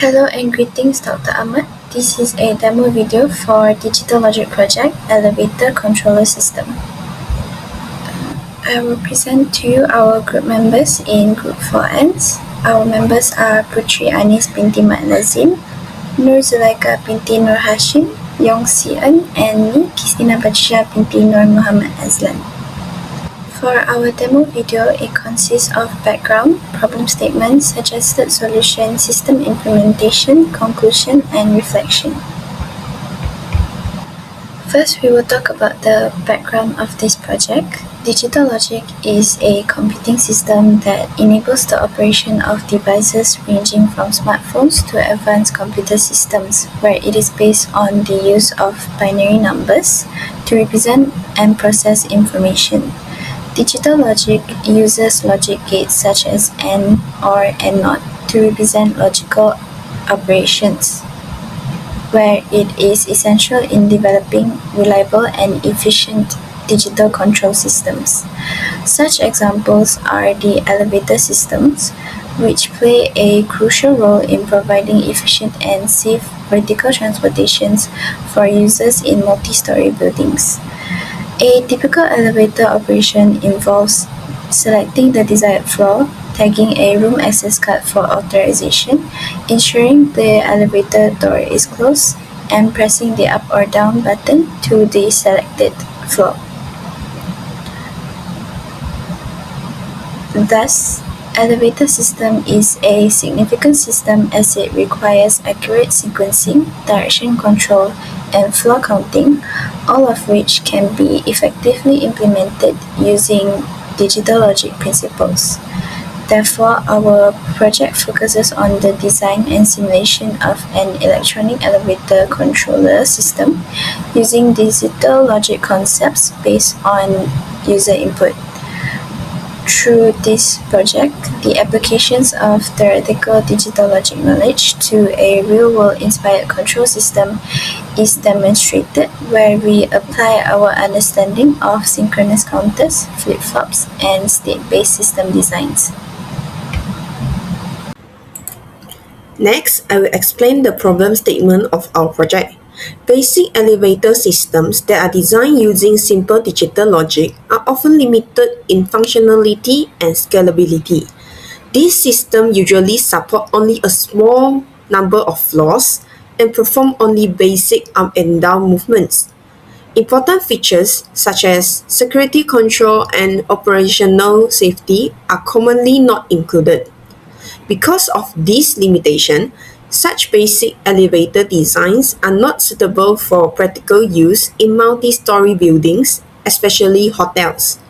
Hello and greetings, Dr. Ahmad. This is a demo video for Digital Logic Project Elevator Controller System. I will present to you our group members in Group 4Ns. Our members are Putri Anis binti Mat Nazim, Nur Zulaika binti Nur Hashim, Yong Si Eun, and me, Christina Batrisha binti Nur Muhammad Azlan. For our demo video, it consists of background, problem statement, suggested solution, system implementation, conclusion, and reflection. First, we will talk about the background of this project. Digital Logic is a computing system that enables the operation of devices ranging from smartphones to advanced computer systems, where it is based on the use of binary numbers to represent and process information. Digital logic uses logic gates such as AND, OR, and NOT to represent logical operations, where it is essential in developing reliable and efficient digital control systems. Such examples are the elevator systems, which play a crucial role in providing efficient and safe vertical transportations for users in multi-story buildings. A typical elevator operation involves selecting the desired floor, tagging a room access card for authorization, ensuring the elevator door is closed, and pressing the up or down button to the selected floor. Thus, elevator system is a significant system as it requires accurate sequencing, direction control, and floor counting, all of which can be effectively implemented using digital logic principles. Therefore, our project focuses on the design and simulation of an electronic elevator controller system using digital logic concepts based on user input. Through this project, the applications of theoretical digital logic knowledge to a real-world inspired control system is demonstrated, where we apply our understanding of synchronous counters, flip-flops, and state-based system designs. Next, I will explain the problem statement of our project. Basic elevator systems that are designed using simple digital logic are often limited in functionality and scalability. These systems usually support only a small number of floors and perform only basic up and down movements. Important features such as security control and operational safety are commonly not included. Because of this limitation, such basic elevator designs are not suitable for practical use in multi-story buildings, especially hotels.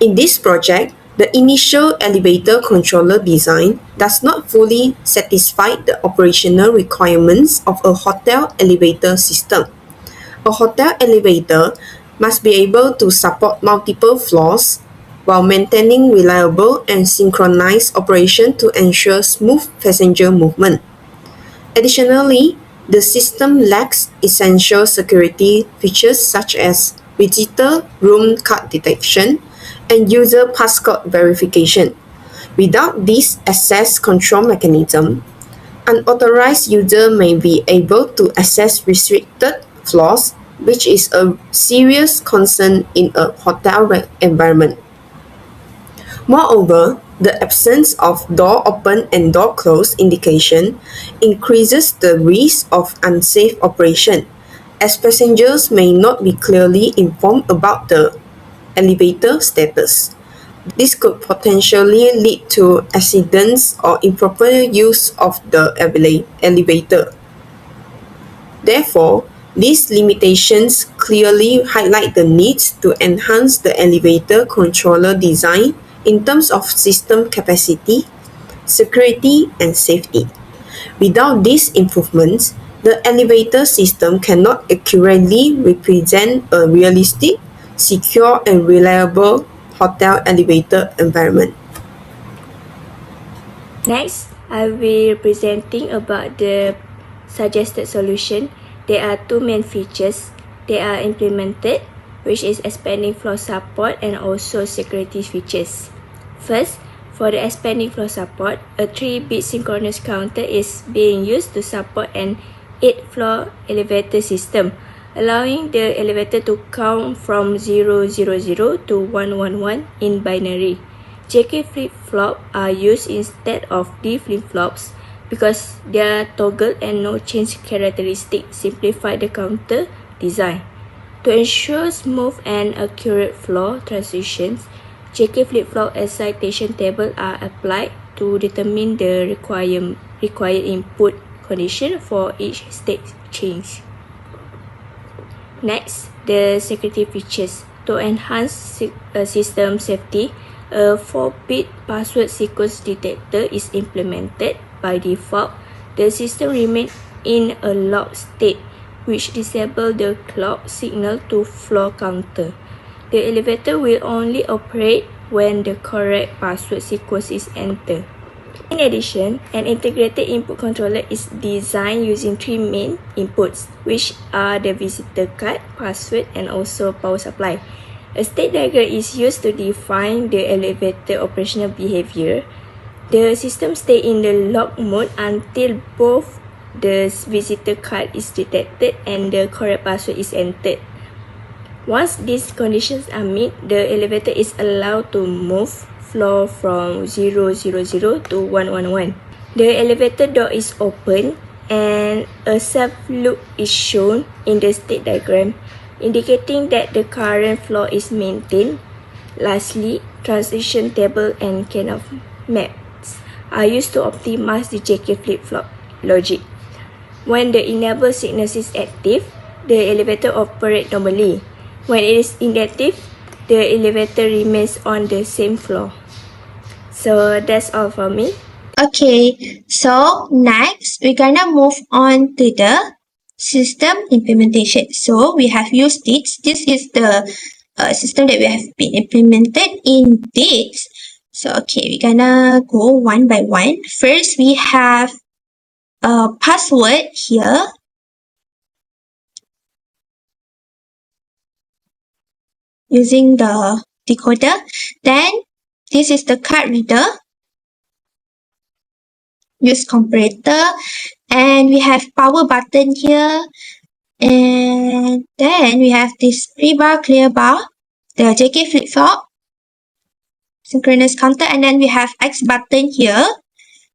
In this project, the initial elevator controller design does not fully satisfy the operational requirements of a hotel elevator system. A hotel elevator must be able to support multiple floors while maintaining reliable and synchronized operation to ensure smooth passenger movement. Additionally, the system lacks essential security features such as visitor room card detection and user passcode verification. Without this access control mechanism, unauthorized user may be able to access restricted floors, which is a serious concern in a hotel environment. Moreover, the absence of door open and door close indication increases the risk of unsafe operation, as passengers may not be clearly informed about the elevator status. This could potentially lead to accidents or improper use of the elevator. Therefore, these limitations clearly highlight the need to enhance the elevator controller design in terms of system capacity, security, and safety. Without these improvements, the elevator system cannot accurately represent a realistic, secure, and reliable hotel elevator environment. Next, I will be presenting about the suggested solution. There are two main features that are implemented, which is expanding floor support and also security features. First, For the expanding floor support, a 3-bit synchronous counter is being used to support an 8-floor elevator system, allowing the elevator to count from 000 to 111 in binary. JK flip-flop are used instead of D flip-flops because their toggle and no change characteristic simplify the counter design. To ensure smooth and accurate floor transitions, JK flip-flop excitation tables are applied to determine the required input condition for each state change. Next, the security features. To enhance system safety, a 4-bit password sequence detector is implemented. By default, the system remains in a locked state, which disables the clock signal to floor counter. The elevator will only operate when the correct password sequence is entered. In addition, an integrated input controller is designed using 3 main inputs, which are the visitor card, password, and also power supply. A state diagram is used to define the elevator operational behavior. The system stays in the lock mode until both the visitor card is detected and the correct password is entered. Once these conditions are met, the elevator is allowed to move floor from 000 to 111. The elevator door is open and a self-loop is shown in the state diagram, indicating that the current floor is maintained. Lastly, transition table and Karnaugh maps are used to optimize the JK flip-flop logic. When the enable signal is active, the elevator operates normally. When it is inactive, the elevator remains on the same floor. So that's all for me. Okay, so next we're gonna move on to the system implementation. So we have used DITS. This is the system that we have been implemented in DITS. So okay, we're gonna go one by one. First, we have a password here. Using the decoder. Then this is the card reader. Use comparator, and we have power button here, and then we have this pre-bar, clear bar, the JK flip-flop, synchronous counter, and then we have X button here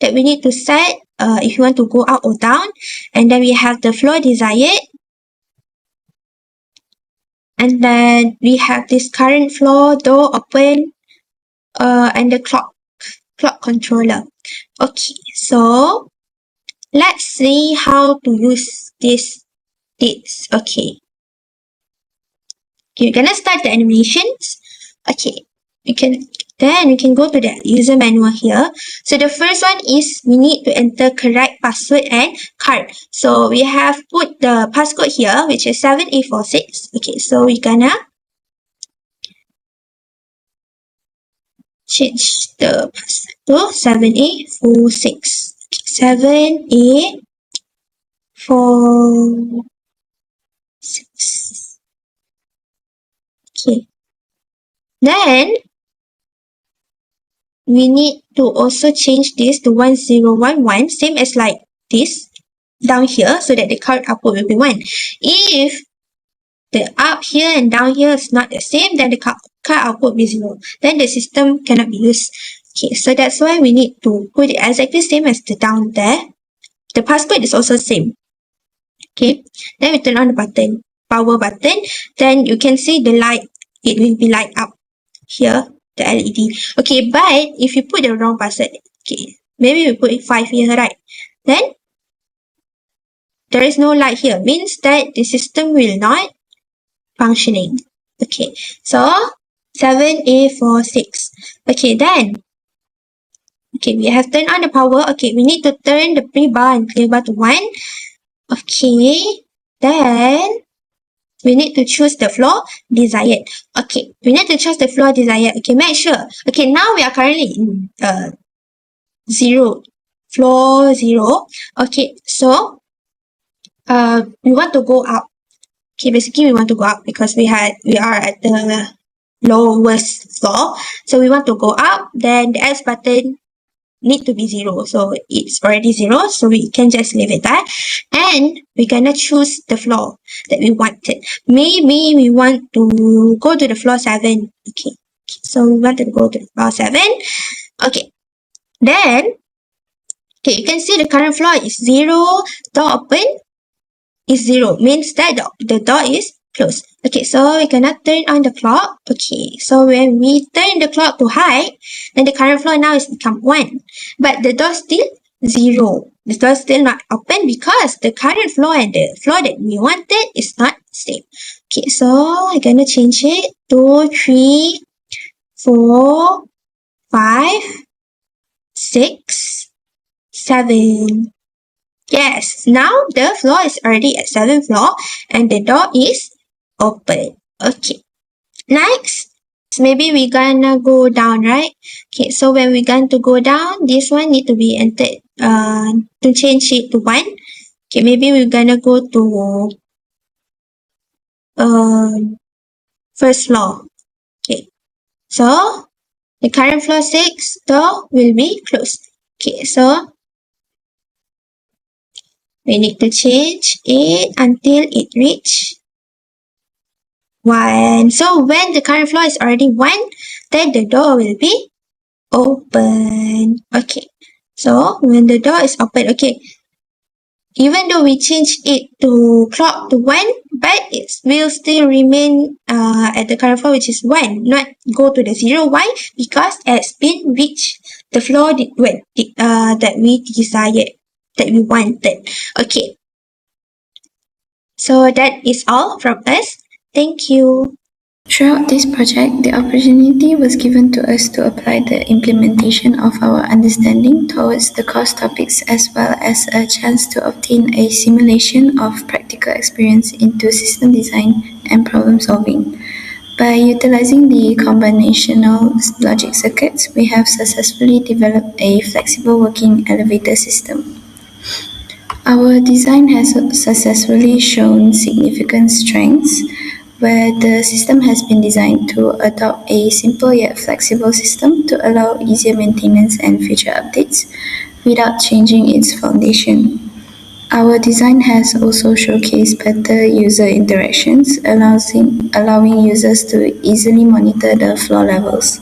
that we need to set if you want to go up or down, and then we have the floor desired, and then we have this current floor, door open, and the clock controller. Okay, so let's see how to use this DITS. Okay, we're gonna start the animations. Okay, we can go to the user manual here. So the first one is we need to enter correct password and card. So we have put the passcode here, which is 7A46. Okay, so we're gonna change the password to 7A46. 7A46. Okay. Then we need to also change this to 1011, same as like this down here, so that the card output will be 1. If the up here and down here is not the same, then the card output will be 0. Then the system cannot be used. Okay, so that's why we need to put it exactly same as the down there. The passcode is also same. Okay, then we turn on the button, power button. Then you can see the light, it will be light up here, the LED. Okay, but if you put the wrong password, okay, maybe we put 5 here, right? Then there is no light here, means that the system will not functioning. Okay, so 7A46. Okay, then we have turned on the power. Okay, we need to turn the pre-bar and clear bar to 1. Okay, then we need to choose the floor desired. Okay, we need to choose the floor desired. Okay, make sure. Okay, now we are currently in 0, floor 0. Okay, so we want to go up. Okay, basically we want to go up because we are at the lowest floor. So we want to go up, then the X button need to be 0. So it's already 0, so we can just leave it there. And we're gonna choose the floor that we wanted. Maybe we want to go to the floor 7. Okay. So we want to go to the floor 7. Okay. Then, okay, you can see the current floor is 0. Door open is 0. Means that the door is closed. Okay, so we cannot turn on the clock. Okay, so when we turn the clock to high, then the current floor now is become 1. But the door still 0. The door still not open because the current floor and the floor that we wanted is not same. Okay, so we're gonna change it. 2, 3, 4, 5, 6, 7. Yes, now the floor is already at 7th floor and the door is open. Okay. Next, maybe we're gonna go down, right? Okay, so when we're going to go down, this one need to be entered to change it to 1. Okay, maybe we're gonna go to first floor. Okay, so the current floor 6 door will be closed. Okay, so we need to change it until it reach 1. So when the current floor is already 1, then the door will be open. Okay. So when the door is open, okay. Even though we change it to clock to 1, but it will still remain at the current floor, which is 1, not go to the 0. Why? Because it's been reached the floor that we desired, that we wanted. Okay. So that is all from us. Thank you. Throughout this project, the opportunity was given to us to apply the implementation of our understanding towards the course topics as well as a chance to obtain a simulation of practical experience into system design and problem solving. By utilizing the combinational logic circuits, we have successfully developed a flexible working elevator system. Our design has successfully shown significant strengths, where the system has been designed to adopt a simple yet flexible system to allow easier maintenance and future updates without changing its foundation. Our design has also showcased better user interactions, allowing users to easily monitor the floor levels.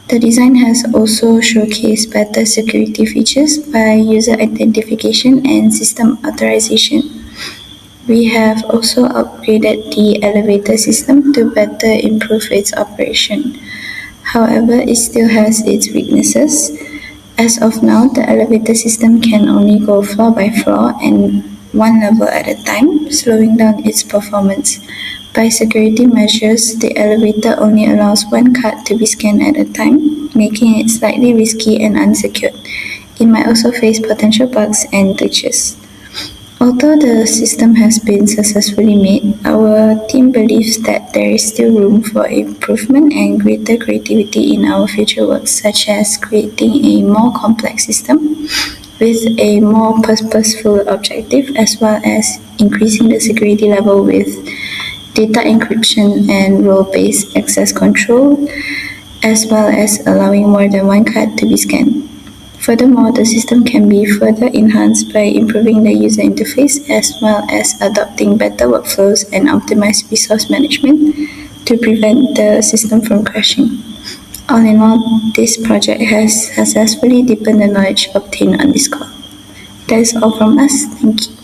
The design has also showcased better security features by user identification and system authorization. We have also upgraded the elevator system to better improve its operation. However, it still has its weaknesses. As of now, the elevator system can only go floor by floor and one level at a time, slowing down its performance. By security measures, the elevator only allows one card to be scanned at a time, making it slightly risky and unsecured. It might also face potential bugs and glitches. Although the system has been successfully made, our team believes that there is still room for improvement and greater creativity in our future work, such as creating a more complex system with a more purposeful objective, as well as increasing the security level with data encryption and role-based access control, as well as allowing more than one card to be scanned. Furthermore, the system can be further enhanced by improving the user interface as well as adopting better workflows and optimized resource management to prevent the system from crashing. All in all, this project has successfully deepened the knowledge obtained on this call. That is all from us. Thank you.